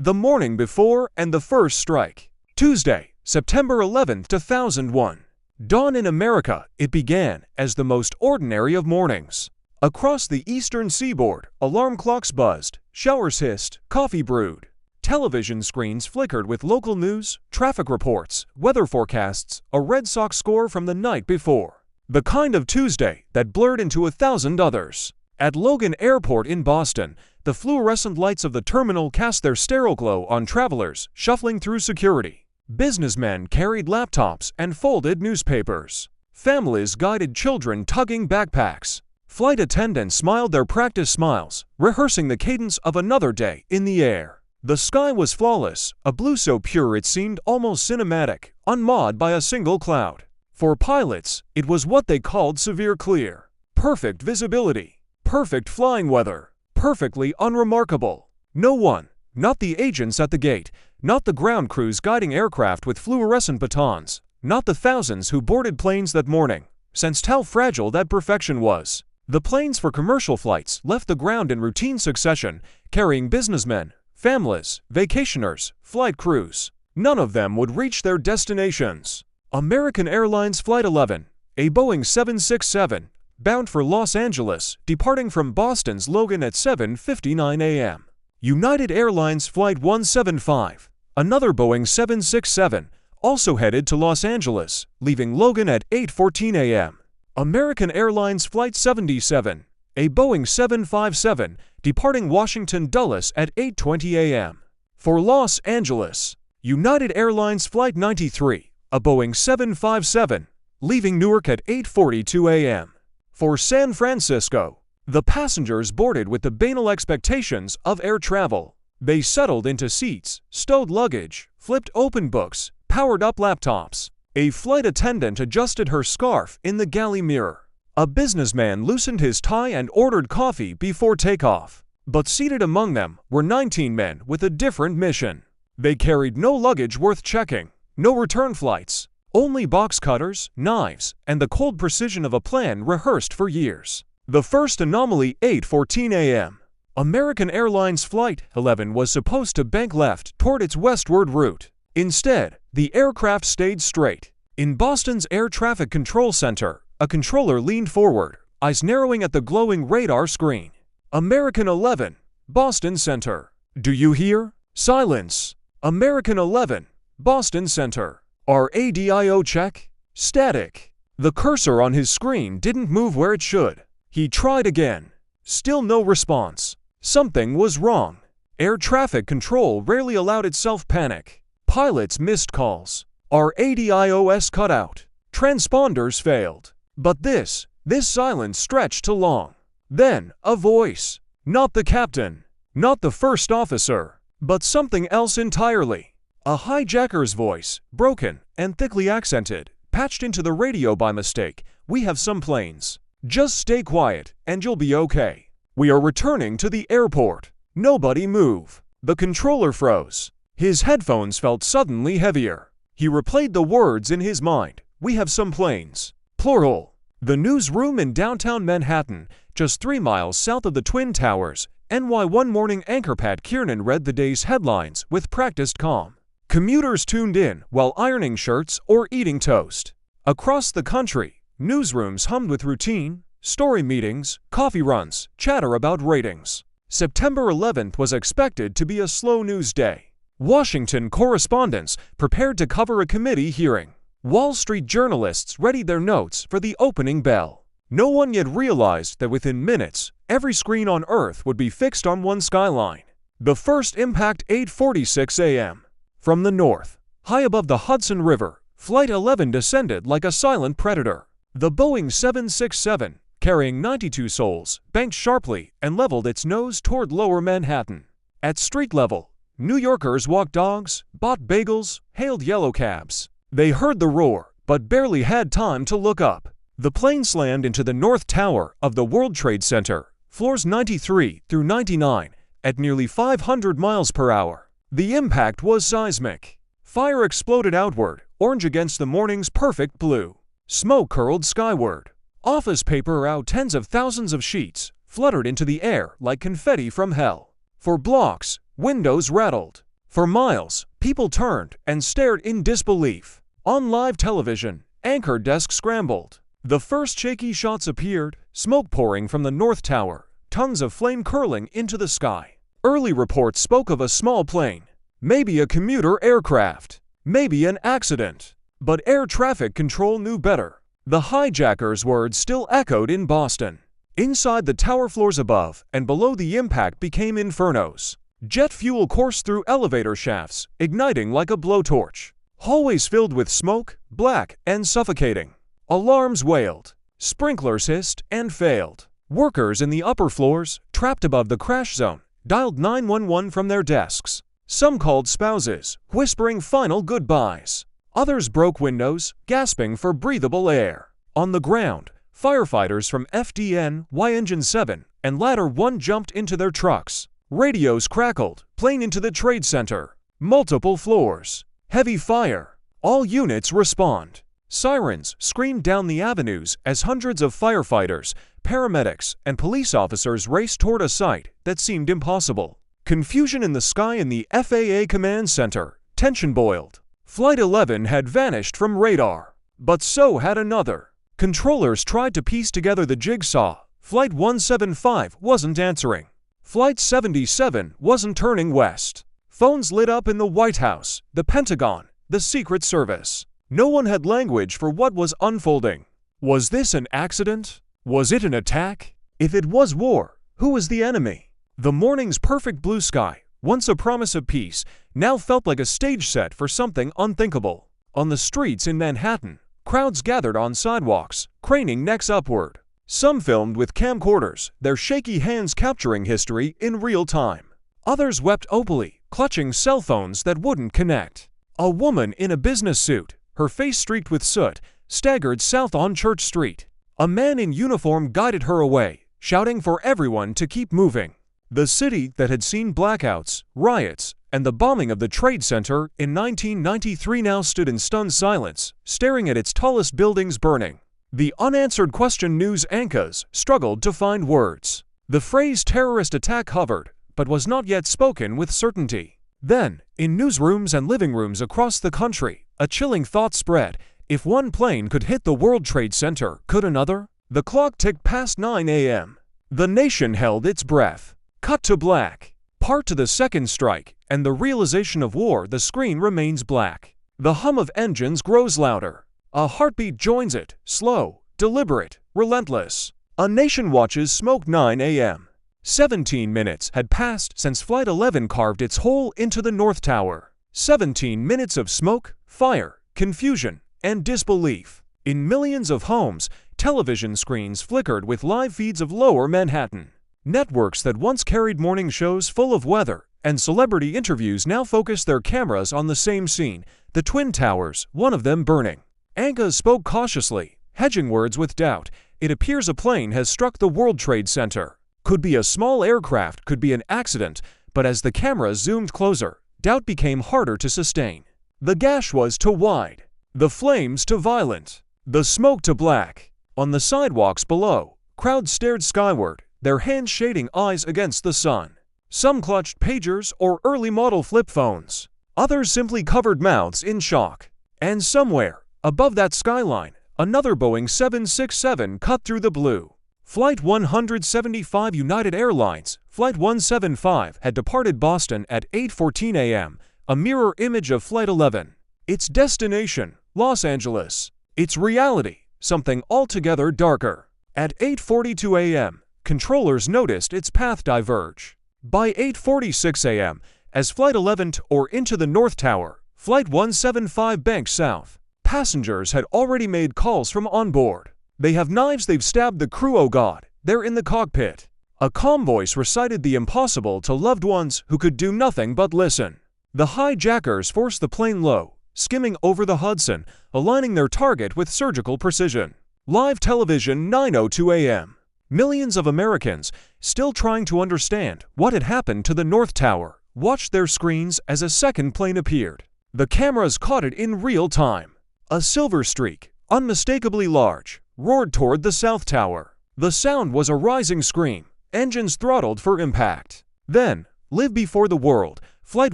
The morning before and the first strike. Tuesday, September 11, 2001. Dawn in America, it began as the most ordinary of mornings. Across the eastern seaboard, alarm clocks buzzed, showers hissed, coffee brewed. Television screens flickered with local news, traffic reports, weather forecasts, a Red Sox score from the night before. The kind of Tuesday that blurred into 1,000 others. At Logan Airport in Boston, the fluorescent lights of the terminal cast their sterile glow on travelers shuffling through security. Businessmen carried laptops and folded newspapers. Families guided children tugging backpacks. Flight attendants smiled their practice smiles, rehearsing the cadence of another day in the air. The sky was flawless, a blue so pure it seemed almost cinematic, unmarred by a single cloud. For pilots, it was what they called severe clear. Perfect visibility. Perfect flying weather. Perfectly unremarkable. No one, not the agents at the gate, not the ground crews guiding aircraft with fluorescent batons, not the thousands who boarded planes that morning, sensed how fragile that perfection was. The planes for commercial flights left the ground in routine succession, carrying businessmen, families, vacationers, flight crews. None of them would reach their destinations. American Airlines Flight 11, a Boeing 767, bound for Los Angeles, departing from Boston's Logan at 7:59 a.m. United Airlines Flight 175, another Boeing 767, also headed to Los Angeles, leaving Logan at 8:14 a.m. American Airlines Flight 77, a Boeing 757, departing Washington Dulles at 8:20 a.m. For Los Angeles, United Airlines Flight 93, a Boeing 757, leaving Newark at 8:42 a.m. For San Francisco, the passengers boarded with the banal expectations of air travel. They settled into seats, stowed luggage, flipped open books, powered up laptops. A flight attendant adjusted her scarf in the galley mirror. A businessman loosened his tie and ordered coffee before takeoff. But seated among them were 19 men with a different mission. They carried no luggage worth checking, no return flights, only box cutters, knives, and the cold precision of a plan rehearsed for years. The first anomaly, 8:14 a.m. American Airlines Flight 11 was supposed to bank left toward its westward route. Instead, the aircraft stayed straight. In Boston's Air Traffic Control Center, a controller leaned forward, eyes narrowing at the glowing radar screen. American 11, Boston Center. Do you hear? Silence. American 11, Boston Center. RADIO check? Static. The cursor on his screen didn't move where it should. He tried again. Still no response. Something was wrong. Air traffic control rarely allowed itself panic. Pilots missed calls. RADIOS cut out. Transponders failed. But this silence stretched too long. Then, a voice. Not the captain. Not the first officer. But something else entirely. A hijacker's voice, broken and thickly accented, patched into the radio by mistake. We have some planes. Just stay quiet and you'll be okay. We are returning to the airport. Nobody move. The controller froze. His headphones felt suddenly heavier. He replayed the words in his mind. We have some planes. Plural. The newsroom in downtown Manhattan, just 3 miles south of the Twin Towers, NY. One morning anchor Pat Kiernan read the day's headlines with practiced calm. Commuters tuned in while ironing shirts or eating toast. Across the country, newsrooms hummed with routine, story meetings, coffee runs, chatter about ratings. September 11th was expected to be a slow news day. Washington correspondents prepared to cover a committee hearing. Wall Street journalists readied their notes for the opening bell. No one yet realized that within minutes, every screen on Earth would be fixed on one skyline. The first impact, 8:46 a.m. From the north, high above the Hudson River, Flight 11 descended like a silent predator. The Boeing 767, carrying 92 souls, banked sharply and leveled its nose toward lower Manhattan. At street level, New Yorkers walked dogs, bought bagels, hailed yellow cabs. They heard the roar, but barely had time to look up. The plane slammed into the North Tower of the World Trade Center, floors 93 through 99, at nearly 500 miles per hour. The impact was seismic. Fire exploded outward, orange against the morning's perfect blue. Smoke curled skyward. Office paper out tens of thousands of sheets, fluttered into the air like confetti from hell. For blocks, windows rattled. For miles, people turned and stared in disbelief. On live television, anchor desk scrambled. The first shaky shots appeared, smoke pouring from the North Tower, tons of flame curling into the sky. Early reports spoke of a small plane, maybe a commuter aircraft, maybe an accident. But air traffic control knew better. The hijacker's words still echoed in Boston. Inside the tower floors above and below the impact became infernos. Jet fuel coursed through elevator shafts, igniting like a blowtorch. Hallways filled with smoke, black and suffocating. Alarms wailed. Sprinklers hissed and failed. Workers in the upper floors, trapped above the crash zone, dialed 911 from their desks. Some called spouses, whispering final goodbyes. Others broke windows, gasping for breathable air. On the ground, firefighters from FDN, Y Engine 7, and Ladder 1 jumped into their trucks. Radios crackled, plane into the trade center. Multiple floors. Heavy fire. All units respond. Sirens screamed down the avenues as hundreds of firefighters, paramedics, and police officers raced toward a site that seemed impossible. Confusion in the sky in the FAA command center. Tension boiled. Flight 11 had vanished from radar. But so had another. Controllers tried to piece together the jigsaw. Flight 175 wasn't answering. Flight 77 wasn't turning west. Phones lit up in the White House, the Pentagon, the Secret Service. No one had language for what was unfolding. Was this an accident? Was it an attack? If it was war, who was the enemy? The morning's perfect blue sky, once a promise of peace, now felt like a stage set for something unthinkable. On the streets in Manhattan, crowds gathered on sidewalks, craning necks upward. Some filmed with camcorders, their shaky hands capturing history in real time. Others wept opally, clutching cell phones that wouldn't connect. A woman in a business suit, her face streaked with soot, staggered south on Church Street. A man in uniform guided her away, shouting for everyone to keep moving. The city that had seen blackouts, riots, and the bombing of the Trade Center in 1993 now stood in stunned silence, staring at its tallest buildings burning. The unanswered question news anchors struggled to find words. The phrase terrorist attack hovered, but was not yet spoken with certainty. Then, in newsrooms and living rooms across the country, a chilling thought spread. If one plane could hit the World Trade Center, could another? The clock ticked past 9 a.m. The nation held its breath. Cut to black. Part to the second strike, and the realization of war, the screen remains black. The hum of engines grows louder. A heartbeat joins it, slow, deliberate, relentless. A nation watches smoke 9 a.m. 17 minutes had passed since Flight 11 carved its hole into the North Tower. 17 minutes of smoke, fire, confusion, and disbelief. In millions of homes, television screens flickered with live feeds of Lower Manhattan. Networks that once carried morning shows full of weather and celebrity interviews now focus their cameras on the same scene, the Twin Towers, one of them burning. Anka spoke cautiously, hedging words with doubt. It appears a plane has struck the World Trade Center. Could be a small aircraft, could be an accident, but as the camera zoomed closer, doubt became harder to sustain. The gash was too wide, the flames too violent, the smoke too black. On the sidewalks below, crowds stared skyward, their hands shading eyes against the sun. Some clutched pagers or early model flip phones. Others simply covered mouths in shock. And somewhere, above that skyline, another Boeing 767 cut through the blue. Flight 175 United Airlines, Flight 175 had departed Boston at 8:14 a.m., a mirror image of Flight 11. Its destination, Los Angeles. Its reality, something altogether darker. At 8:42 a.m., controllers noticed its path diverge. By 8:46 a.m., as Flight 11 or into the North Tower, Flight 175 banked south. Passengers had already made calls from on board. They have knives, they've stabbed the crew, oh God, they're in the cockpit. A calm voice recited the impossible to loved ones who could do nothing but listen. The hijackers forced the plane low, skimming over the Hudson, aligning their target with surgical precision. Live television, 9:02 a.m. Millions of Americans, still trying to understand what had happened to the North Tower, watched their screens as a second plane appeared. The cameras caught it in real time. A silver streak, unmistakably large, roared toward the South Tower. The sound was a rising scream, engines throttled for impact. Then, live before the world, Flight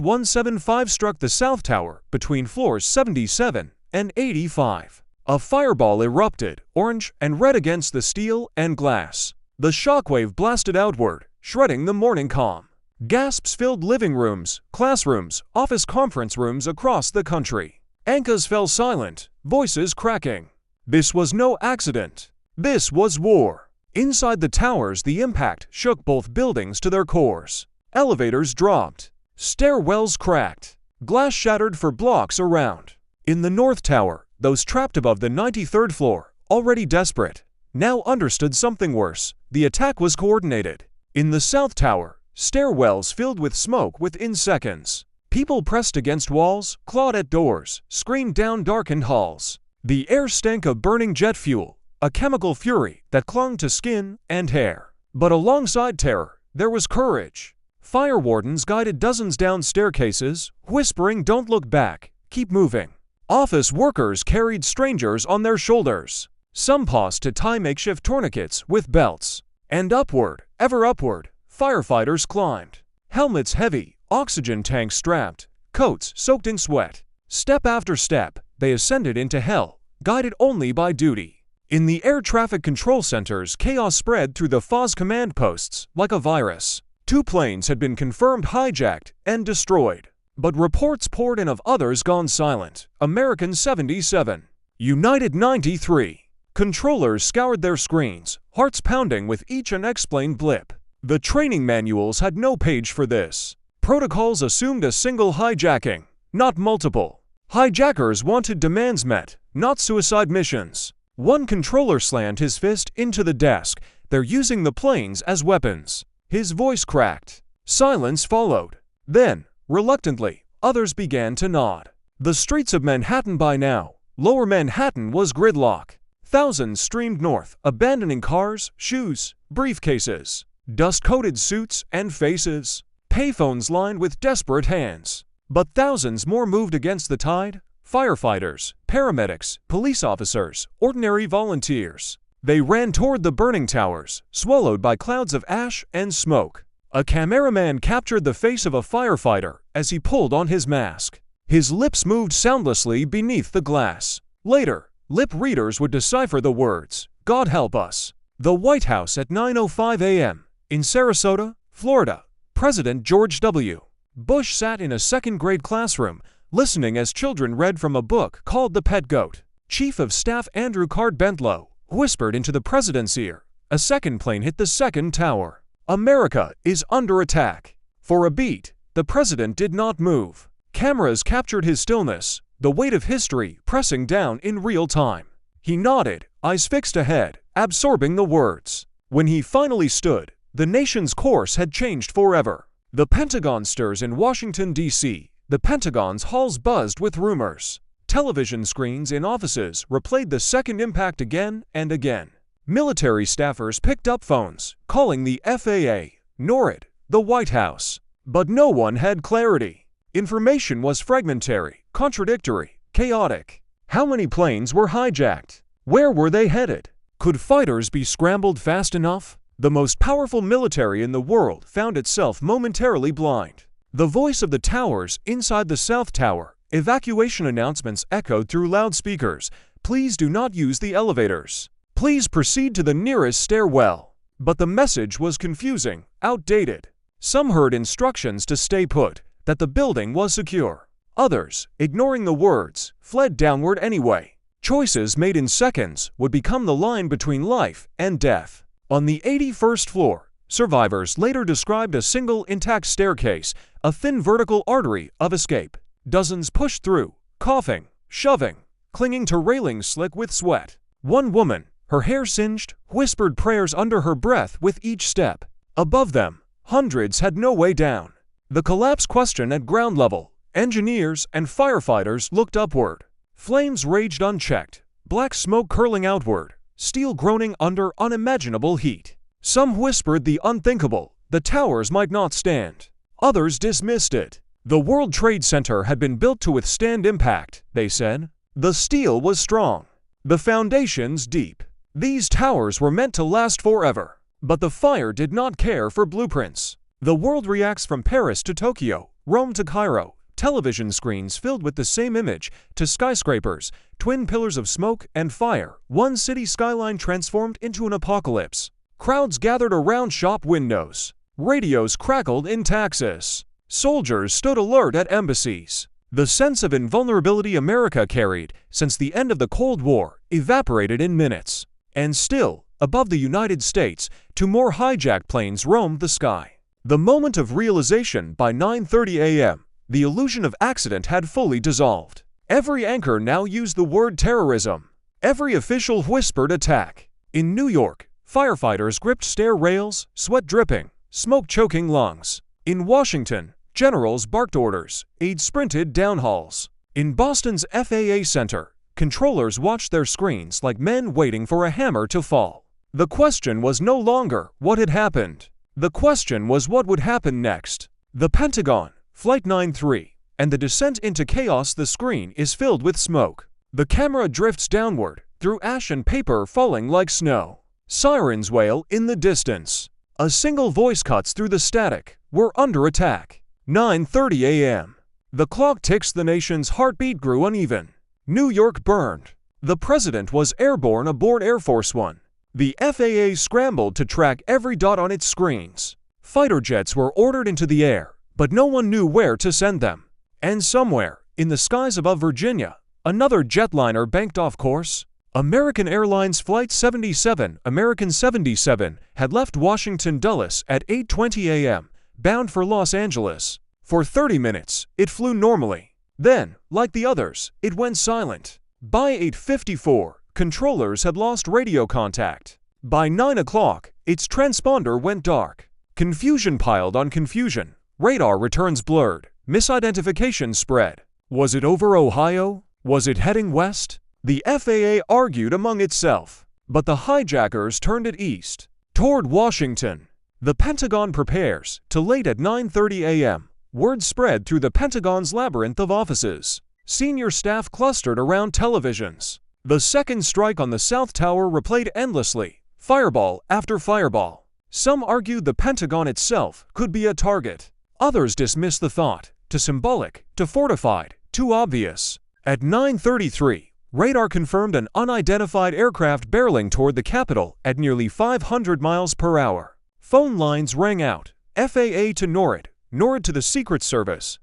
175 struck the South Tower between floors 77 and 85. A fireball erupted, orange and red against the steel and glass. The shockwave blasted outward, shredding the morning calm. Gasps filled living rooms, classrooms, office conference rooms across the country. Anchors fell silent, voices cracking. This was no accident. This was war. Inside the towers, the impact shook both buildings to their cores. Elevators dropped. Stairwells cracked. Glass shattered for blocks around. In the North Tower, those trapped above the 93rd floor, already desperate, now understood something worse. The attack was coordinated. In the South Tower, stairwells filled with smoke within seconds. People pressed against walls, clawed at doors, screamed down darkened halls. The air stank of burning jet fuel, a chemical fury that clung to skin and hair. But alongside terror, there was courage. Fire wardens guided dozens down staircases, whispering, "Don't look back, keep moving." Office workers carried strangers on their shoulders. Some paused to tie makeshift tourniquets with belts. And upward, ever upward, firefighters climbed. Helmets heavy, oxygen tanks strapped, coats soaked in sweat. Step after step, they ascended into hell, guided only by duty. In the air traffic control centers, chaos spread through the FOS command posts like a virus. 2 planes had been confirmed hijacked and destroyed. But reports poured in of others gone silent. American 77. United 93. Controllers scoured their screens, hearts pounding with each unexplained blip. The training manuals had no page for this. Protocols assumed a single hijacking, not multiple. Hijackers wanted demands met, not suicide missions. One controller slammed his fist into the desk. "They're using the planes as weapons." His voice cracked. Silence followed. Then, reluctantly, others began to nod. The streets of Manhattan by now, Lower Manhattan was gridlock. Thousands streamed north, abandoning cars, shoes, briefcases, dust-coated suits and faces, payphones lined with desperate hands. But thousands more moved against the tide. Firefighters, paramedics, police officers, ordinary volunteers. They ran toward the burning towers, swallowed by clouds of ash and smoke. A cameraman captured the face of a firefighter as he pulled on his mask. His lips moved soundlessly beneath the glass. Later, lip readers would decipher the words, "God help us." The White House at 9:05 a.m. In Sarasota, Florida, President George W. Bush sat in a second-grade classroom, listening as children read from a book called The Pet Goat. Chief of Staff Andrew Card-Bentlow whispered into the president's ear. A second plane hit the second tower. America is under attack. For a beat, the president did not move. Cameras captured his stillness, the weight of history pressing down in real time. He nodded, eyes fixed ahead, absorbing the words. When he finally stood, the nation's course had changed forever. The Pentagon stirs in Washington, D.C. The Pentagon's halls buzzed with rumors. Television screens in offices replayed the second impact again and again. Military staffers picked up phones, calling the FAA, NORAD, the White House. But no one had clarity. Information was fragmentary, contradictory, chaotic. How many planes were hijacked? Where were they headed? Could fighters be scrambled fast enough? The most powerful military in the world found itself momentarily blind. The voice of the towers inside the South Tower. Evacuation announcements echoed through loudspeakers. "Please do not use the elevators. Please proceed to the nearest stairwell." But the message was confusing, outdated. Some heard instructions to stay put, that the building was secure. Others, ignoring the words, fled downward anyway. Choices made in seconds would become the line between life and death. On the 81st floor, survivors later described a single intact staircase, a thin vertical artery of escape. Dozens pushed through, coughing, shoving, clinging to railings slick with sweat. One woman, her hair singed, whispered prayers under her breath with each step. Above them, hundreds had no way down. The collapse question at ground level. Engineers and firefighters looked upward. Flames raged unchecked, black smoke curling outward, steel groaning under unimaginable heat. Some whispered the unthinkable, the towers might not stand. Others dismissed it. The World Trade Center had been built to withstand impact, they said. The steel was strong. The foundations deep. These towers were meant to last forever. But the fire did not care for blueprints. The world reacts from Paris to Tokyo, Rome to Cairo, television screens filled with the same image, to skyscrapers, twin pillars of smoke and fire, one city skyline transformed into an apocalypse. Crowds gathered around shop windows. Radios crackled in taxis. Soldiers stood alert at embassies. The sense of invulnerability America carried since the end of the Cold War evaporated in minutes. And still, above the United States, two more hijacked planes roamed the sky. The moment of realization by 9:30 a.m., the illusion of accident had fully dissolved. Every anchor now used the word terrorism. Every official whispered attack. In New York, firefighters gripped stair rails, sweat dripping, smoke choking lungs. In Washington, generals barked orders, aides sprinted down halls. In Boston's FAA Center, controllers watched their screens like men waiting for a hammer to fall. The question was no longer what had happened. The question was what would happen next. The Pentagon, Flight 93, and the descent into chaos. The screen is filled with smoke. The camera drifts downward, through ash and paper falling like snow. Sirens wail in the distance. A single voice cuts through the static. We're under attack. 9:30 a.m. The clock ticks. The nation's heartbeat grew uneven. New York burned. The president was airborne aboard Air Force One. The FAA scrambled to track every dot on its screens. Fighter jets were ordered into the air, but no one knew where to send them. And somewhere, in the skies above Virginia, another jetliner banked off course. American Airlines Flight 77, American 77, had left Washington Dulles at 8:20 a.m., bound for Los Angeles. For 30 minutes, it flew normally. Then, like the others, it went silent. By 8:54, controllers had lost radio contact. By 9 o'clock, its transponder went dark. Confusion piled on confusion. Radar returns blurred. Misidentification spread. Was it over Ohio? Was it heading west? The FAA argued among itself. But the hijackers turned it east, toward Washington. The Pentagon prepares. Till late at 9:30 a.m., word spread through the Pentagon's labyrinth of offices. Senior staff clustered around televisions. The second strike on the South Tower replayed endlessly, fireball after fireball. Some argued the Pentagon itself could be a target. Others dismissed the thought. Too symbolic, too fortified, too obvious. At 9:33, radar confirmed an unidentified aircraft barreling toward the Capitol at nearly 500 miles per hour. Phone lines rang out. FAA to NORAD, NORAD to the Secret Service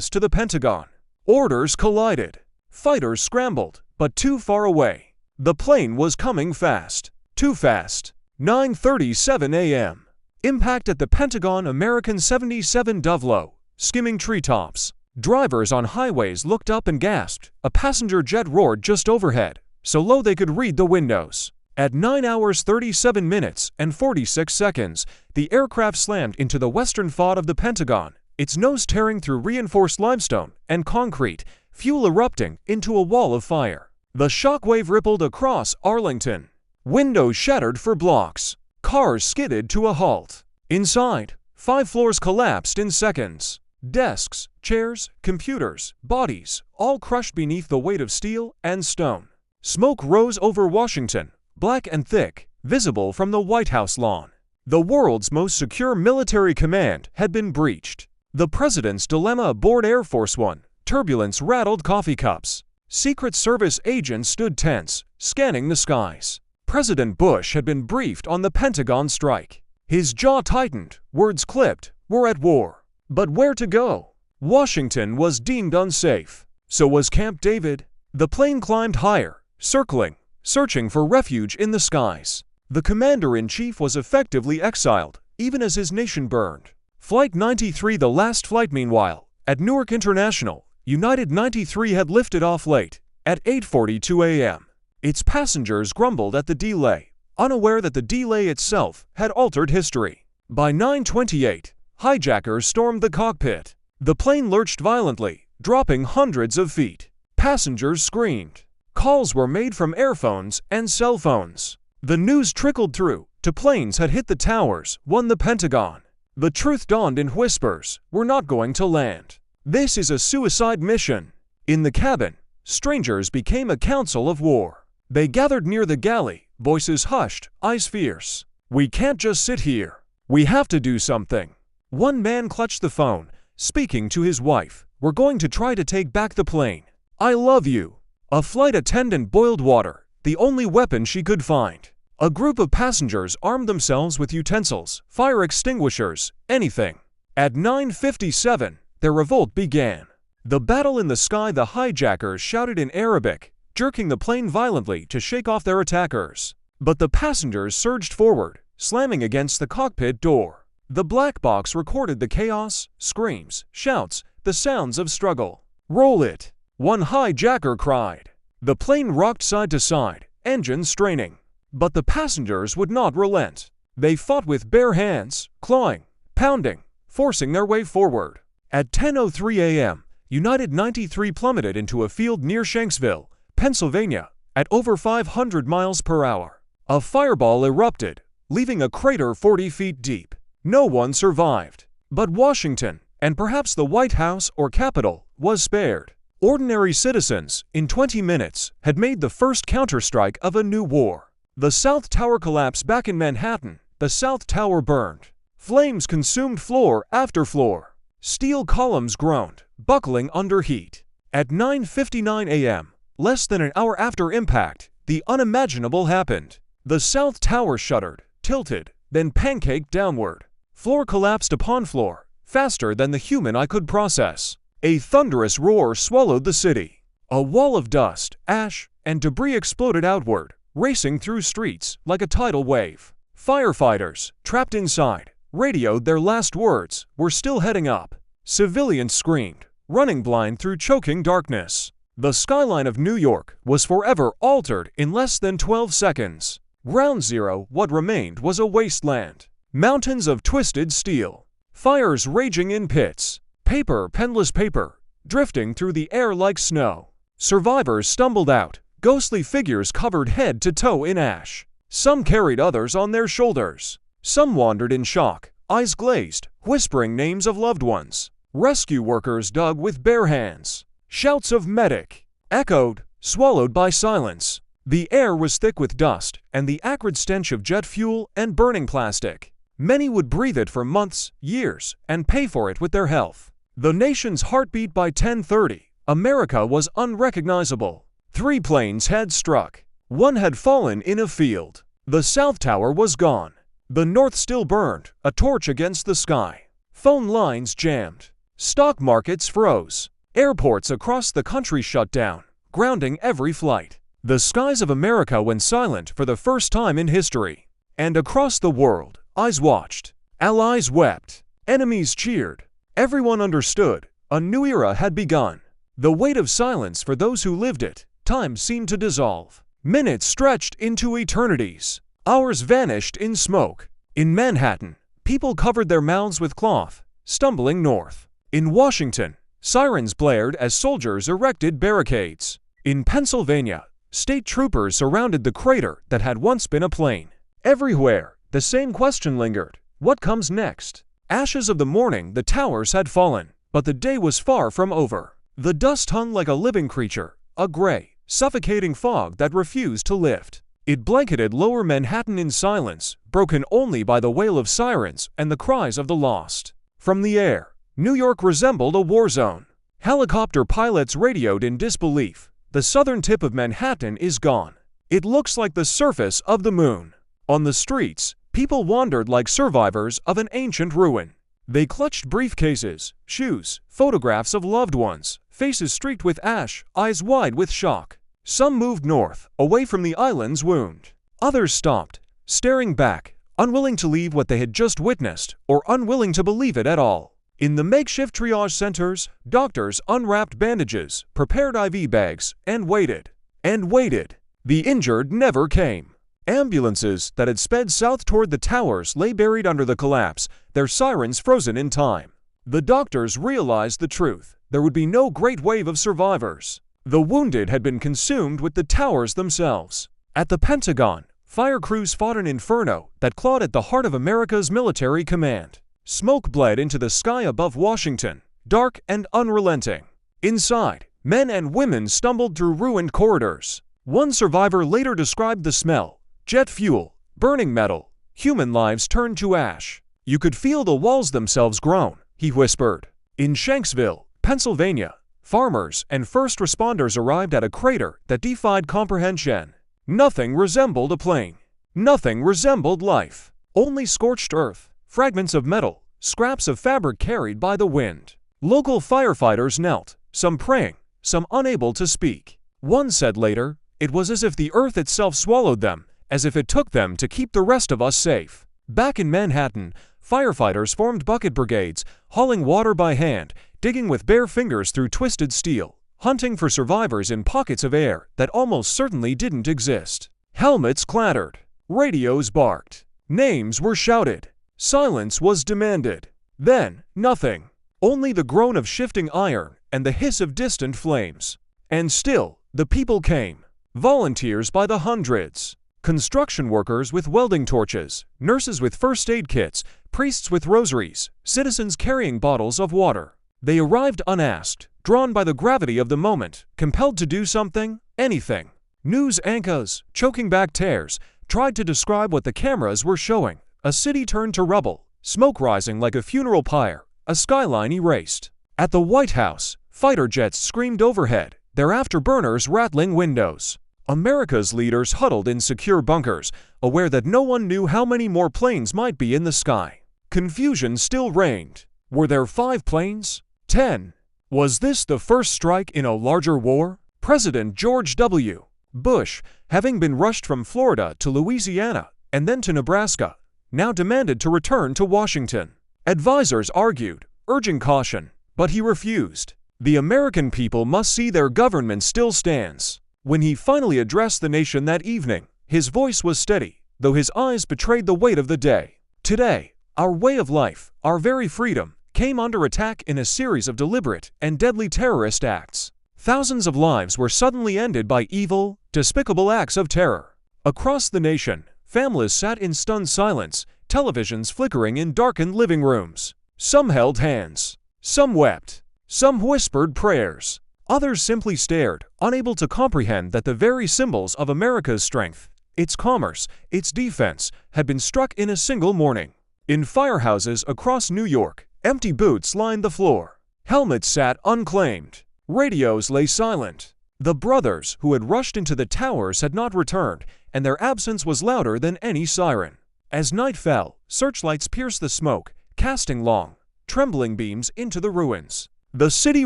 to the Pentagon. Orders collided. Fighters scrambled, but too far away. The plane was coming fast. Too fast. 9:37 a.m. Impact at the Pentagon. American 77 dove low, skimming treetops. Drivers on highways looked up and gasped. A passenger jet roared just overhead, so low they could read the windows. At 9 hours 37 minutes and 46 seconds, the aircraft slammed into the western facade of the Pentagon, its nose tearing through reinforced limestone and concrete, fuel erupting into a wall of fire. The shockwave rippled across Arlington. Windows shattered for blocks. Cars skidded to a halt. Inside, 5 floors collapsed in seconds. Desks, chairs, computers, bodies, all crushed beneath the weight of steel and stone. Smoke rose over Washington, black and thick, visible from the White House lawn. The world's most secure military command had been breached. The president's dilemma aboard Air Force One. Turbulence rattled coffee cups. Secret Service agents stood tense, scanning the skies. President Bush had been briefed on the Pentagon strike. His jaw tightened, words clipped. We're at war. But where to go? Washington was deemed unsafe. So was Camp David. The plane climbed higher, circling, searching for refuge in the skies. The commander-in-chief was effectively exiled, even as his nation burned. Flight 93, the last flight meanwhile, at Newark International, United 93 had lifted off late, at 8:42 a.m. Its passengers grumbled at the delay, unaware that the delay itself had altered history. By 9:28, hijackers stormed the cockpit. The plane lurched violently, dropping hundreds of feet. Passengers screamed. Calls were made from airphones and cell phones. The news trickled through. Two planes had hit the towers, one the Pentagon. The truth dawned in whispers. We're not going to land. This is a suicide mission. In the cabin, strangers became a council of war. They gathered near the galley, voices hushed, eyes fierce. We can't just sit here. We have to do something. One man clutched the phone, speaking to his wife, "We're going to try to take back the plane. I love you." A flight attendant boiled water, the only weapon she could find. A group of passengers armed themselves with utensils, fire extinguishers, anything. At 9:57, their revolt began. The battle in the sky, the hijackers shouted in Arabic, jerking the plane violently to shake off their attackers. But the passengers surged forward, slamming against the cockpit door. The black box recorded the chaos, screams, shouts, the sounds of struggle. "Roll it!" one hijacker cried. The plane rocked side to side, engines straining. But the passengers would not relent. They fought with bare hands, clawing, pounding, forcing their way forward. At 10:03 a.m., United 93 plummeted into a field near Shanksville, Pennsylvania, at over 500 miles per hour. A fireball erupted, leaving a crater 40 feet deep. No one survived. But Washington, and perhaps the White House or Capitol, was spared. Ordinary citizens, in 20 minutes, had made the first counterstrike of a new war. The South Tower collapsed back in Manhattan. The South Tower burned. Flames consumed floor after floor. Steel columns groaned, buckling under heat. At 9:59 a.m., less than an hour after impact, the unimaginable happened. The South Tower shuddered, tilted, then pancaked downward. Floor collapsed upon floor, faster than the human eye could process. A thunderous roar swallowed the city. A wall of dust, ash, and debris exploded outward, racing through streets like a tidal wave. Firefighters, trapped inside, radioed their last words, "We're still heading up." Civilians screamed, running blind through choking darkness. The skyline of New York was forever altered in less than 12 seconds. Ground zero, what remained, was a wasteland. Mountains of twisted steel. Fires raging in pits. Paper, penless paper, drifting through the air like snow. Survivors stumbled out, ghostly figures covered head to toe in ash. Some carried others on their shoulders. Some wandered in shock, eyes glazed, whispering names of loved ones. Rescue workers dug with bare hands. Shouts of "medic" echoed, swallowed by silence. The air was thick with dust and the acrid stench of jet fuel and burning plastic. Many would breathe it for months, years, and pay for it with their health. The nation's heartbeat by 10:30, America was unrecognizable. 3 planes had struck. 1 had fallen in a field. The South Tower was gone. The North still burned, a torch against the sky. Phone lines jammed. Stock markets froze. Airports across the country shut down, grounding every flight. The skies of America went silent for the first time in history. And across the world, eyes watched. Allies wept. Enemies cheered. Everyone understood. A new era had begun. The weight of silence for those who lived it. Time seemed to dissolve. Minutes stretched into eternities. Hours vanished in smoke. In Manhattan, people covered their mouths with cloth, stumbling north. In Washington, sirens blared as soldiers erected barricades. In Pennsylvania, state troopers surrounded the crater that had once been a plane. Everywhere, the same question lingered. What comes next? Ashes of the morning, the towers had fallen, but the day was far from over. The dust hung like a living creature, a gray, suffocating fog that refused to lift. It blanketed lower Manhattan in silence, broken only by the wail of sirens and the cries of the lost. From the air, New York resembled a war zone. Helicopter pilots radioed in disbelief. The southern tip of Manhattan is gone. It looks like the surface of the moon. On the streets, people wandered like survivors of an ancient ruin. They clutched briefcases, shoes, photographs of loved ones, faces streaked with ash, eyes wide with shock. Some moved north, away from the island's wound. Others stopped, staring back, unwilling to leave what they had just witnessed, or unwilling to believe it at all. In the makeshift triage centers, doctors unwrapped bandages, prepared IV bags, and waited. And waited. The injured never came. Ambulances that had sped south toward the towers lay buried under the collapse, their sirens frozen in time. The doctors realized the truth. There would be no great wave of survivors. The wounded had been consumed with the towers themselves. At the Pentagon, fire crews fought an inferno that clawed at the heart of America's military command. Smoke bled into the sky above Washington, dark and unrelenting. Inside, men and women stumbled through ruined corridors. One survivor later described the smell: jet fuel, burning metal, human lives turned to ash. "You could feel the walls themselves groan," he whispered. In Shanksville, Pennsylvania, farmers and first responders arrived at a crater that defied comprehension. Nothing resembled a plane. Nothing resembled life. Only scorched earth, fragments of metal, scraps of fabric carried by the wind. Local firefighters knelt, some praying, some unable to speak. One said later, "It was as if the earth itself swallowed them, as if it took them to keep the rest of us safe." Back in Manhattan, firefighters formed bucket brigades, hauling water by hand, digging with bare fingers through twisted steel, hunting for survivors in pockets of air that almost certainly didn't exist. Helmets clattered. Radios barked. Names were shouted. Silence was demanded. Then, nothing. Only the groan of shifting iron and the hiss of distant flames. And still, the people came. Volunteers by the hundreds. Construction workers with welding torches, nurses with first aid kits, priests with rosaries, citizens carrying bottles of water. They arrived unasked, drawn by the gravity of the moment, compelled to do something, anything. News anchors, choking back tears, tried to describe what the cameras were showing. A city turned to rubble, smoke rising like a funeral pyre, a skyline erased. At the White House, fighter jets screamed overhead, their afterburners rattling windows. America's leaders huddled in secure bunkers, aware that no one knew how many more planes might be in the sky. Confusion still reigned. Were there 5 planes? 10? Was this the first strike in a larger war? President George W. Bush, having been rushed from Florida to Louisiana and then to Nebraska, now demanded to return to Washington. Advisors argued, urging caution, but he refused. The American people must see their government still stands. When he finally addressed the nation that evening, his voice was steady, though his eyes betrayed the weight of the day. Today, our way of life, our very freedom, came under attack in a series of deliberate and deadly terrorist acts. Thousands of lives were suddenly ended by evil, despicable acts of terror. Across the nation, families sat in stunned silence, televisions flickering in darkened living rooms. Some held hands. Some wept. Some whispered prayers. Others simply stared, unable to comprehend that the very symbols of America's strength, its commerce, its defense, had been struck in a single morning. In firehouses across New York, empty boots lined the floor. Helmets sat unclaimed. Radios lay silent. The brothers who had rushed into the towers had not returned, and their absence was louder than any siren. As night fell, searchlights pierced the smoke, casting long, trembling beams into the ruins. The city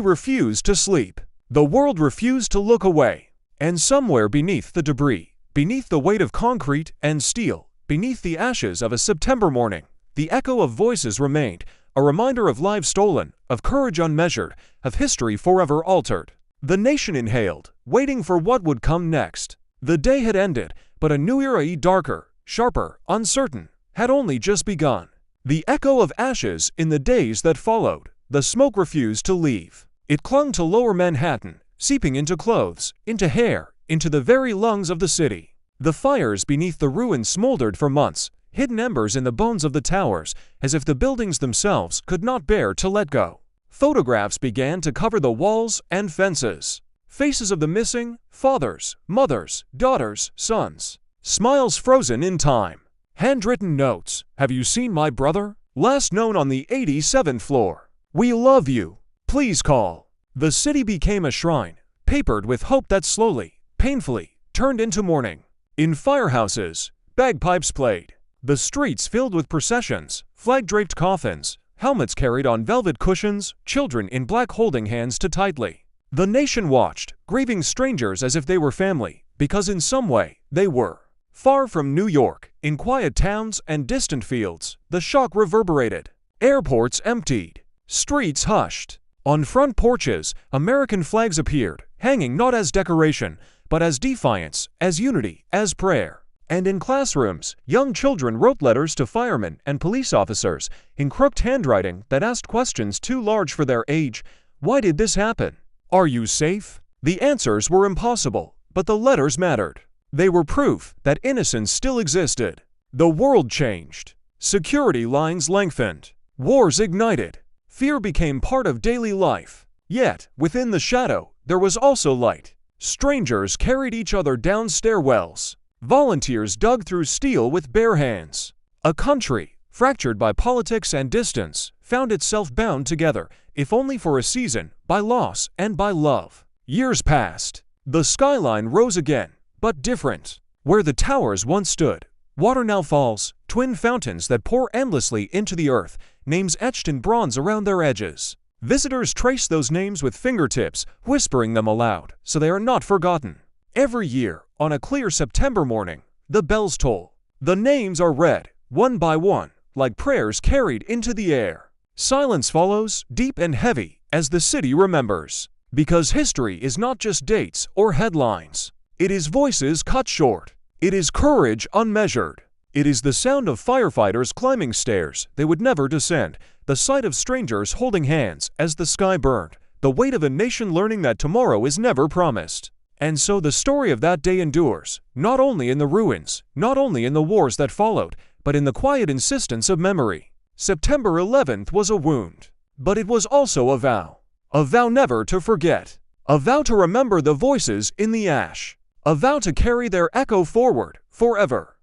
refused to sleep. The world refused to look away. And somewhere beneath the debris, beneath the weight of concrete and steel, beneath the ashes of a September morning, the echo of voices remained, a reminder of lives stolen, of courage unmeasured, of history forever altered. The nation inhaled, waiting for what would come next. The day had ended, but a new era, darker, sharper, uncertain, had only just begun. The echo of ashes in the days that followed. The smoke refused to leave. It clung to lower Manhattan, seeping into clothes, into hair, into the very lungs of the city. The fires beneath the ruins smoldered for months, hidden embers in the bones of the towers, as if the buildings themselves could not bear to let go. Photographs began to cover the walls and fences. Faces of the missing, fathers, mothers, daughters, sons. Smiles frozen in time. Handwritten notes. "Have you seen my brother? Last known on the 87th floor. We love you. Please call." The city became a shrine, papered with hope that slowly, painfully, turned into mourning. In firehouses, bagpipes played. The streets filled with processions, flag-draped coffins, helmets carried on velvet cushions, children in black holding hands too tightly. The nation watched, grieving strangers as if they were family, because in some way, they were. Far from New York, in quiet towns and distant fields, the shock reverberated. Airports emptied. Streets hushed. On front porches, American flags appeared, hanging not as decoration, but as defiance, as unity, as prayer. And in classrooms, young children wrote letters to firemen and police officers, in crooked handwriting that asked questions too large for their age. Why did this happen? Are you safe? The answers were impossible, but the letters mattered. They were proof that innocence still existed. The world changed. Security lines lengthened. Wars ignited. Fear became part of daily life. Yet, within the shadow, there was also light. Strangers carried each other down stairwells. Volunteers dug through steel with bare hands. A country, fractured by politics and distance, found itself bound together, if only for a season, by loss and by love. Years passed. The skyline rose again, but different. Where the towers once stood, water now falls, twin fountains that pour endlessly into the earth, names etched in bronze around their edges. Visitors trace those names with fingertips, whispering them aloud, so they are not forgotten. Every year, on a clear September morning, the bells toll. The names are read, one by one, like prayers carried into the air. Silence follows, deep and heavy, as the city remembers. Because history is not just dates or headlines. It is voices cut short. It is courage unmeasured. It is the sound of firefighters climbing stairs they would never descend, the sight of strangers holding hands as the sky burned, the weight of a nation learning that tomorrow is never promised. And so the story of that day endures, not only in the ruins, not only in the wars that followed, but in the quiet insistence of memory. September 11th was a wound, but it was also a vow never to forget, a vow to remember the voices in the ash, a vow to carry their echo forward forever.